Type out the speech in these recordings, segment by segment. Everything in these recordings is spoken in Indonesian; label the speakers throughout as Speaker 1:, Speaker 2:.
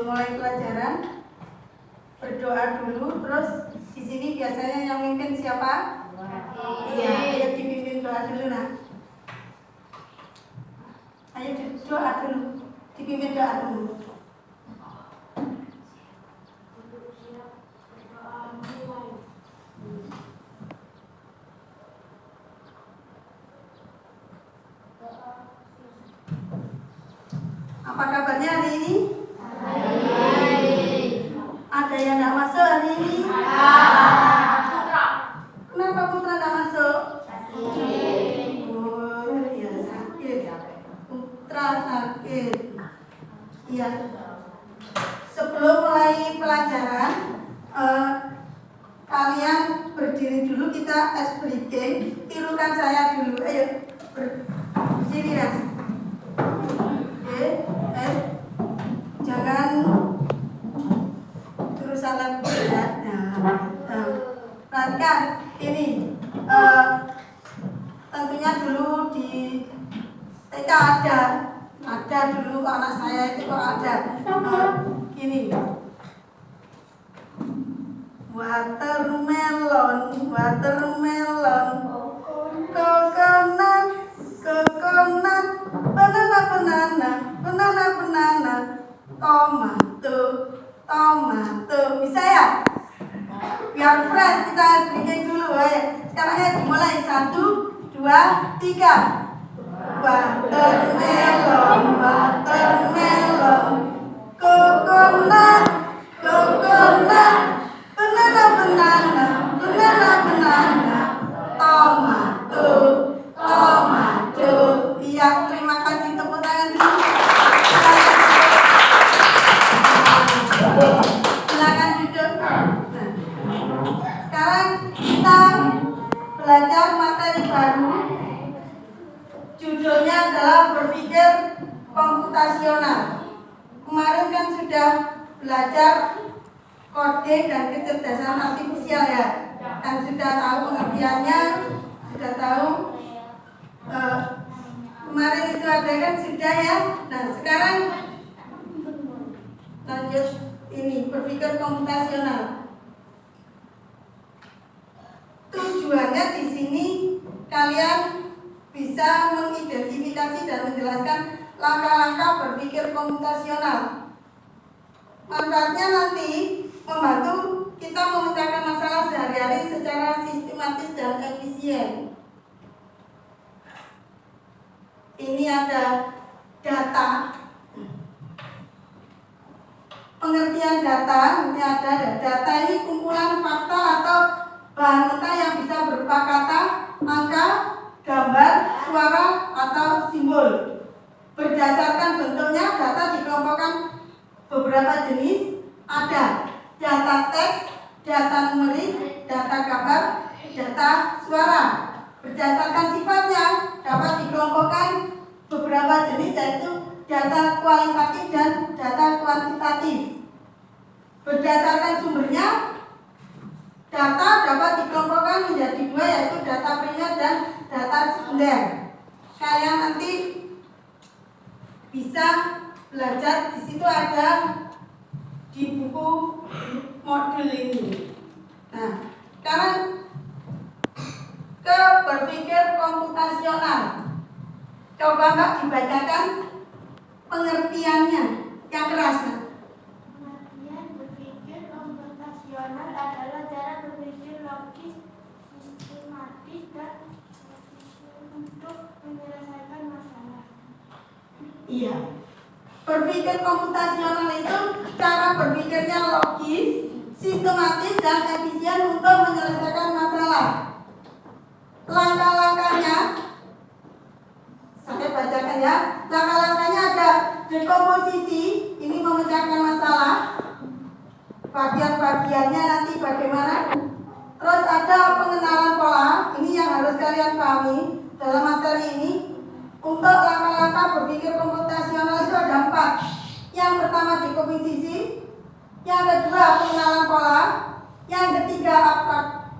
Speaker 1: mulai pelajaran berdoa dulu, terus di sini biasanya yang mimpin siapa? Iya, ayo dipimpin doa dulu nak. Ayo doa dulu, dipimpin doa dulu. Apa kabarnya hari ini? Ada yang tidak masuk hari ini? Kenapa Putra tidak masuk? Oh ya sakit. Putra sakit. Iya. Sebelum mulai pelajaran, kalian berdiri dulu, kita ice breaking. Tirukan saya dulu. Ayo berdiri ya. Jangan terus salah berat. Perhatikan ini. Tentunya dulu di TK ada dulu anak saya itu kok ada. Gini. Watermelon, coconut, banana, tomato. Bisa ya? Biar fresh kita bikin dulu ya. Sekarang ya dimulai 1, 2, 3. Watermelon, coconut, banana, tomato. Iya, terima kasih, tepuk tangan dulu. Silakan duduk. Sekarang kita belajar materi baru. Judulnya adalah berpikir komputasional. Kemarin kan sudah belajar kode dan kecerdasan artifisial ya. Kan sudah tahu pengertiannya, sudah tahu. Kemarin itu ada kan sudah ya. Nah sekarang lanjut ini berpikir komputasional. Tujuannya di sini kalian bisa mengidentifikasi dan menjelaskan langkah-langkah berpikir komputasional. Manfaatnya nanti membantu kita memecahkan masalah sehari-hari secara sistematis dan efisien. Ini ada data. Pengertian data, ini ada data ini kumpulan fakta atau bahan mentah yang bisa berupa kata, angka, gambar, suara, atau simbol. Berdasarkan bentuknya, data dikelompokkan beberapa jenis. Ada data teks, data numerik, data gambar, data suara. Berdasarkan sifatnya, dapat dikelompokkan beberapa jenis, yaitu data kualitatif dan data kuantitatif. Berdasarkan sumbernya, data dapat dikelompokkan menjadi 2, yaitu data primer dan data sekunder. Kalian nanti bisa belajar, di situ ada di buku modul ini. Nah, sekarang ke berpikir komputasional. Coba Mbak dibacakan pengertiannya yang keras.
Speaker 2: Pengertian berpikir komputasional adalah cara berpikir logis, sistematis, dan efisien untuk menyelesaikan masalah.
Speaker 1: Iya. Berpikir komputasional itu cara berpikirnya logis, sistematis, dan efisien untuk menyelesaikan masalah. Langkah-langkahnya saya bacakan ya. Langkah-langkahnya ada dekomposisi, ini memecahkan masalah. Bagian-bagiannya nanti bagaimana. Terus ada pengenalan pola, ini yang harus kalian pahami dalam materi ini. Untuk langkah-langkah berpikir komputasional itu ada 4. Yang pertama dekomposisi, yang kedua pengenalan pola, yang ketiga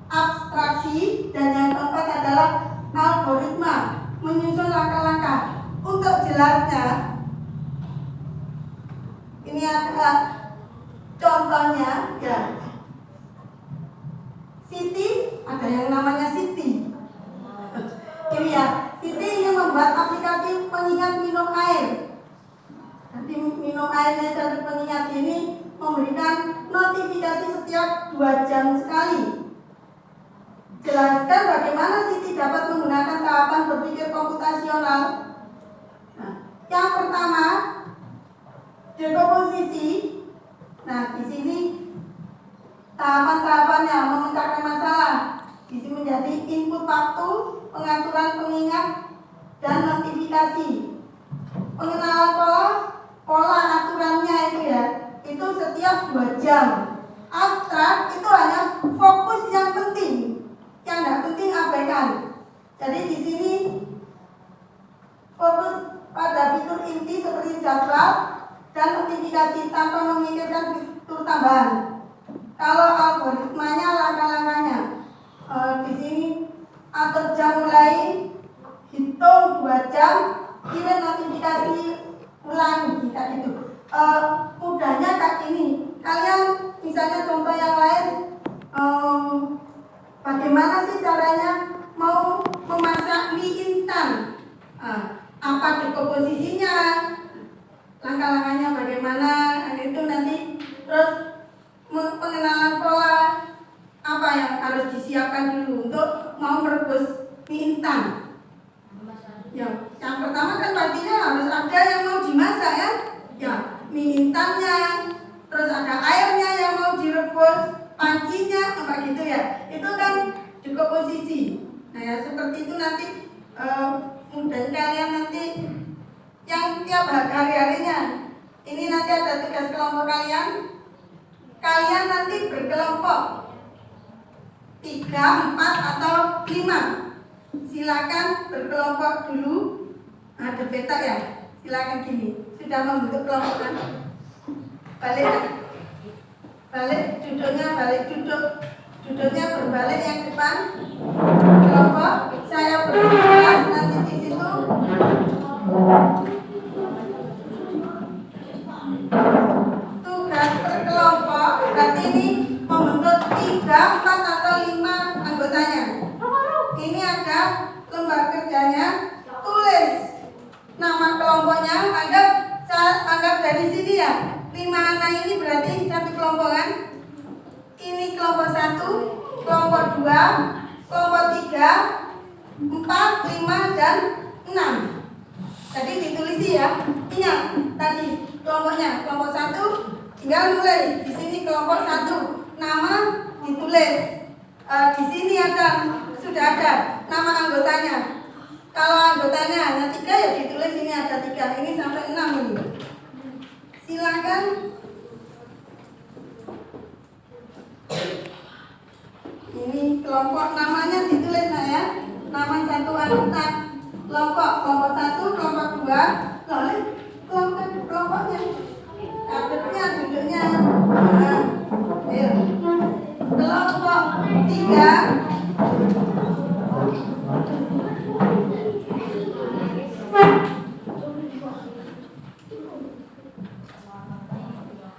Speaker 1: abstraksi, dan yang keempat adalah algoritma, menyusun langkah-langkah. Untuk jelasnya, Ini ada contohnya ya. Siti, ada yang namanya Siti. Ini ya, Siti ingin membuat aplikasi pengingat minum air. Jadi minum airnya dari pengingat ini memberikan notifikasi setiap 2 jam sekali. Jelaskan bagaimana Siti dapat menggunakan tahapan berpikir komputasional. Nah, yang pertama, dekomposisi. Nah, di sini tahapan-tahapannya memecahkan masalah. Di sini menjadi input waktu, pengaturan pengingat, dan notifikasi. Pengenalan pola aturannya itu ya, itu setiap 2 jam. Abstrak itu hanya fokus yang penting, yang tidak penting abaikan. Jadi di sini fokus pada fitur inti seperti jadwal dan notifikasi tanpa memikirkan fitur tambahan. Kalau algoritmanya langkah-langkahnya, di sini atur jam mulai, hitung 2 jam, kirim notifikasi ulangi kayak gitu. Mudahnya kayak gini. Kalian misalnya contoh yang lain, bagaimana sih caranya mau memasak mie instan? Apa dekomposisinya? Langkah-langkahnya bagaimana? Itu nanti. Terus pengenalan pola, apa yang harus disiapkan dulu untuk mau merebus mie instan. Ya, yang pertama kan pastinya harus ada yang mau dimasak ya. Ya, mie instannya, terus ada airnya yang mau direbus, pancinya, apa gitu ya. Itu kan dekomposisi. Nah ya seperti itu nanti mudah kalian nanti yang tiap hari-harinya. Ini nanti ada tugas kelompok kalian. Kalian nanti berkelompok 3, 4, atau 5. Silakan berkelompok dulu. Ada peta ya. Silakan gini. Sudah membentuk kelompok kan? Balik duduknya, duduknya berbalik yang depan. Kelompok. Saya berkelas nanti di situ. Tugas berkelompok berarti ini membentuk 3, 4, atau 5 anggotanya. Ini ada lembar kerjanya, tulis nama kelompoknya, anggap dari sini ya. 5 anak ini berarti satu kelompok kan? Ini kelompok 1, kelompok 2, kelompok 3, 4, 5, dan 6. Jadi ditulis ya. Ingat tadi kelompoknya, kelompok 1 tinggal nulis di sini kelompok 1, nama ditulis. Di sini sudah ada nama anggotanya. Kalau anggotanya hanya 3 ya ditulis ini ada 3. Ini sampai 6 ini. Silakan. Ini kelompok namanya ditulis ya. Nama satu anggota kelompok 1, kelompok 2, lalu kelompoknya. Kadernya duduknya. Ayo. Kelompok 3.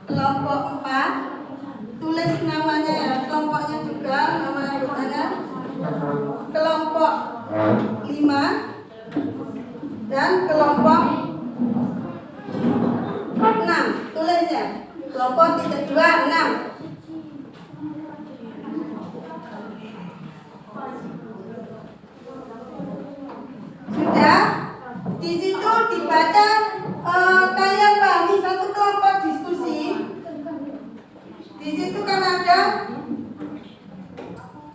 Speaker 1: Kelompok 4, tulis namanya ya, kelompoknya juga, nama anggotanya. Kelompok 5 dan kelompok 6, tulis ya. Kelompok 2, 6. Sudah, di situ dibaca. Kalian pahami satu kelompok diskusi. Di situ kan ada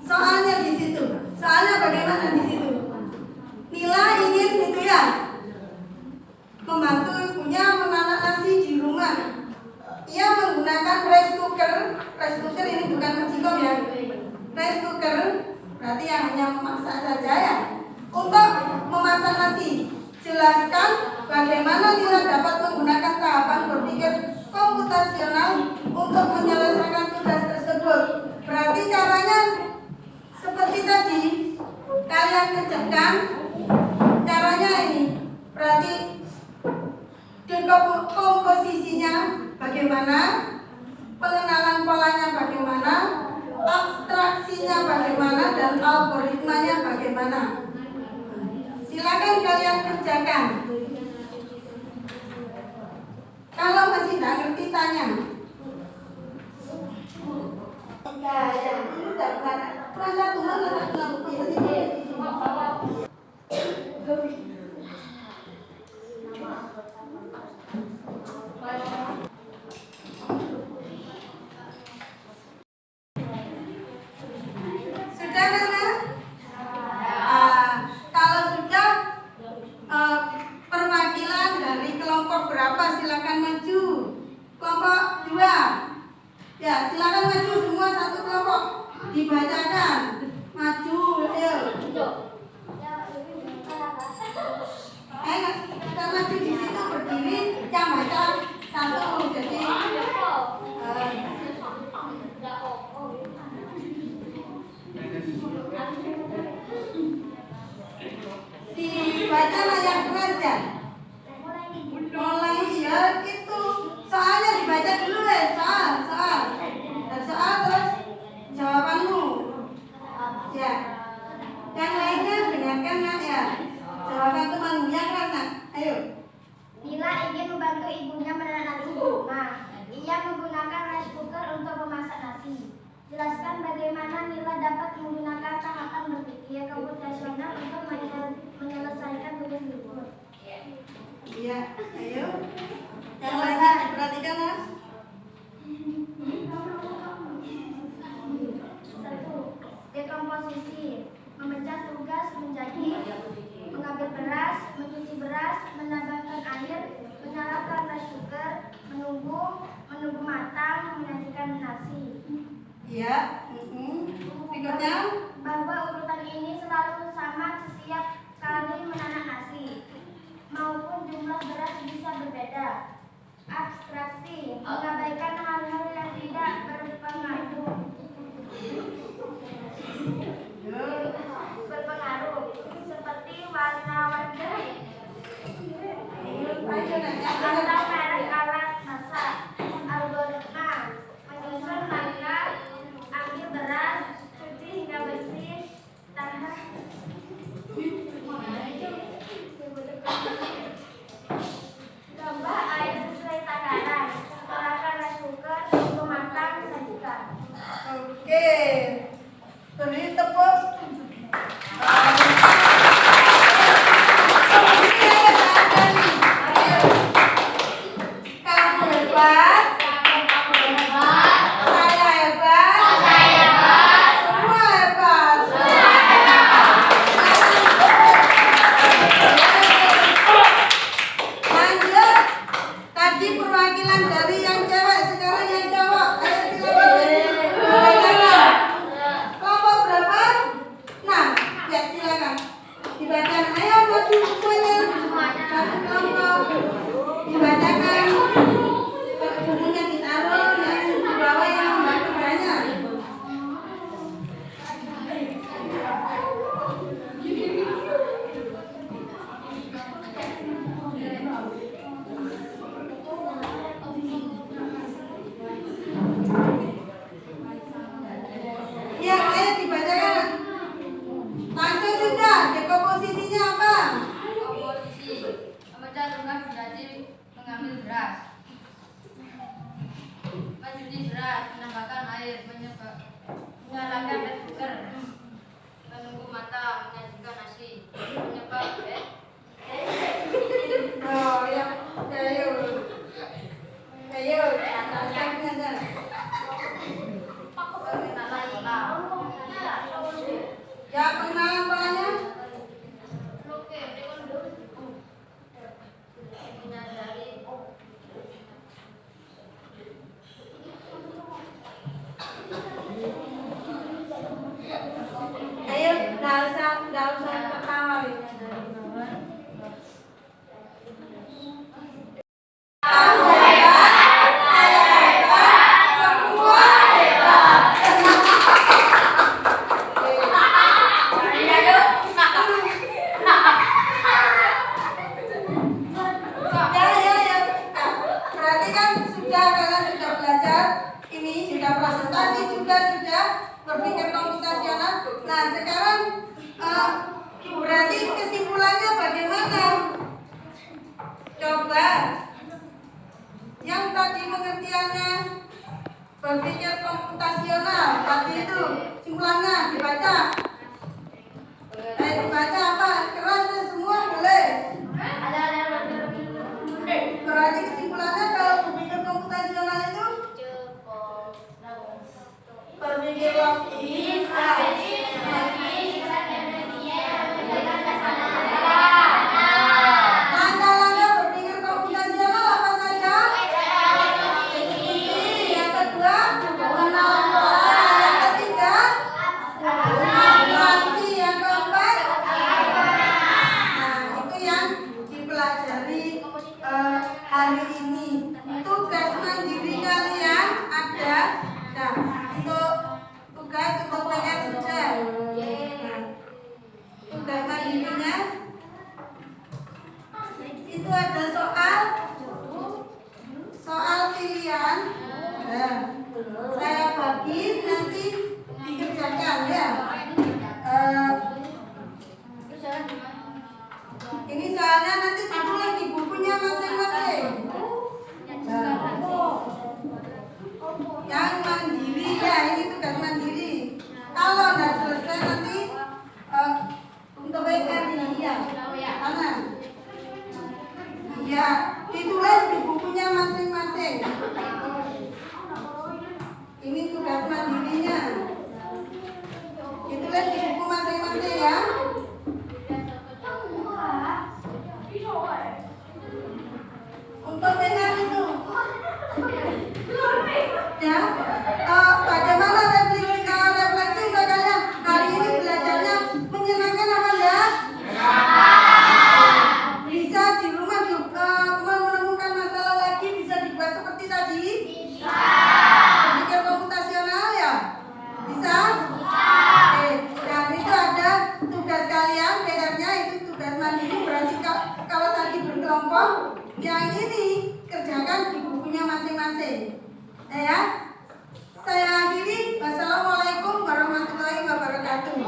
Speaker 1: soalnya di situ. Soalnya bagaimana di situ? Nila ingin gitu ya, membantu ibunya memasak nasi di rumah. Ia menggunakan rice cooker. Rice cooker ini bukan magicom ya. Rice cooker berarti yang hanya memasak saja ya. Untuk memasak nasi, jelaskan bagaimana Nila dapat menggunakan tahapan berpikir komputasional untuk menyelesaikan tugas tersebut. Berarti caranya seperti tadi, kalian kerjakan caranya ini. Berarti dekomposisinya bagaimana, pengenalan polanya bagaimana, abstraksinya bagaimana, dan algoritmanya bagaimana. Silakan kalian kerjakan. Kalau masih tidak ngerti tanya. Nah, yang ini sudah kelas 1 mana tak bukti. Sudah mana? Kalau sudah, perwakilan dari kelompok berapa silakan maju. Kelompok 2. Ya, silakan maju semua satu kelompok. Dibacakan. Maju, ayo. Kita maju di situ berdiri, yang baca satu. Jadi dibaca yang keras ya. Mulai ya itu soalnya dibaca dulu ya, soal dan soal terus jawabanmu ya. Yang lainnya dengarkan nak ya, jawaban temanmu yang keras nak. Ayo.
Speaker 2: Nila ingin membantu ibunya menanak nasi bunga. Ia menggunakan rice cooker untuk memasak nasi. Jelaskan bagaimana Nila dapat menggunakan tahapan berpikir komputasional untuk menyelesaikan tugas ibu.
Speaker 1: Iya, ayo. Yang lainnya perhatikan nak.
Speaker 2: 1. Dekomposisi. Memecah tugas menjadi mengambil beras, mencuci beras, menambahkan air, menyalakan rice cooker, menunggu matang, menyajikan nasi.
Speaker 1: Iya. Berikutnya.
Speaker 2: Bahwa urutan ini selalu sama setiap kali menanak nasi, maupun jumlah beras bisa berbeda. Abstraksi. Mengabaikan hal-hal yang tidak berpengaruh. Seperti warna-warna atau merek alat masak. Algoritma. Menyusun langkah, ambil beras, cuci hingga bersih, tahan. Tambah air sesuai takaran. Serahkan rice cooker, tunggu matang, sajikan.
Speaker 1: Oke. Beri tepuk. Kamu hebat. Saya hebat. Semua hebat. Lanjut. Tadi perwakilan dari yang cewek, sekarang yang cowok. Ayo silakan. Kelompok berapa? 6. Ya silakan. Dibacakan. Ayo maju semuanya. Satu kelompok. Dibacakan. Bukunya ditaruh yang di bawah yang membantu banyak. Ya, ayo dibacakan. Langsung sudah. Dekomposisinya apa?
Speaker 3: Komposisi. Memecah tugas menjadi mengambil beras, mencuci beras, menambahkan air, menyalakan rice cooker, menunggu matang, menyajikan nasi,
Speaker 1: Oh, ya. Ayo. Ayo, atasnya.
Speaker 3: pengenalan pola.
Speaker 1: Ya, pengenalan polanya.
Speaker 3: Menyadari
Speaker 1: Ayo, nggak usah ketawa. Kamu hebat, saya hebat, komputasi juga sudah berpikir komputasional. Nah sekarang berarti kesimpulannya bagaimana? Coba yang tadi pengertiannya berpikir komputasional tadi itu simpulannya dibaca. Dibaca apa? Keras semua boleh. Berarti kesimpulannya kalau berpikir komputasional itu berpikir logis. Langkah-langkah berpikir komputasional apa saja? Eksekusi. Yang kedua, mengenal pola. Yang ketiga, abstraksi. Yang keempat, nah itu yang dipelajari hari ini. Tugas mandiri kalian ada. Nah, untuk tugas untuk PR sudah. Nah, tugas mandirinya itu ada soal pilihan. Nah, saya bagi nanti dikerjakan ya. Ini soalnya nanti ditulis di bukunya masing-masing. Yang mandiri ya, ini tugas mandiri. Kalau nggak selesai nanti untuk PR ya, tangan. Ya, ditulis di bukunya masing-masing. Ini tugas mandirinya. Ditulis di buku masing-masing ya. Untuk PR itu. Ya, bagaimana refleksi untuk kalian hari ini belajarnya menyenangkan apa enggak? Bisa di rumah juga menemukan masalah lagi bisa dibuat seperti tadi? Bisa. Berpikir komputasional ya? Bisa? Oke, dan itu ada tugas kalian, PR-nya itu tugas mandiri berarti kalau tadi berkelompok, yang ini kerjakan di bukunya masing-masing. Ya, saya akhiri. Wassalamualaikum warahmatullahi wabarakatuh.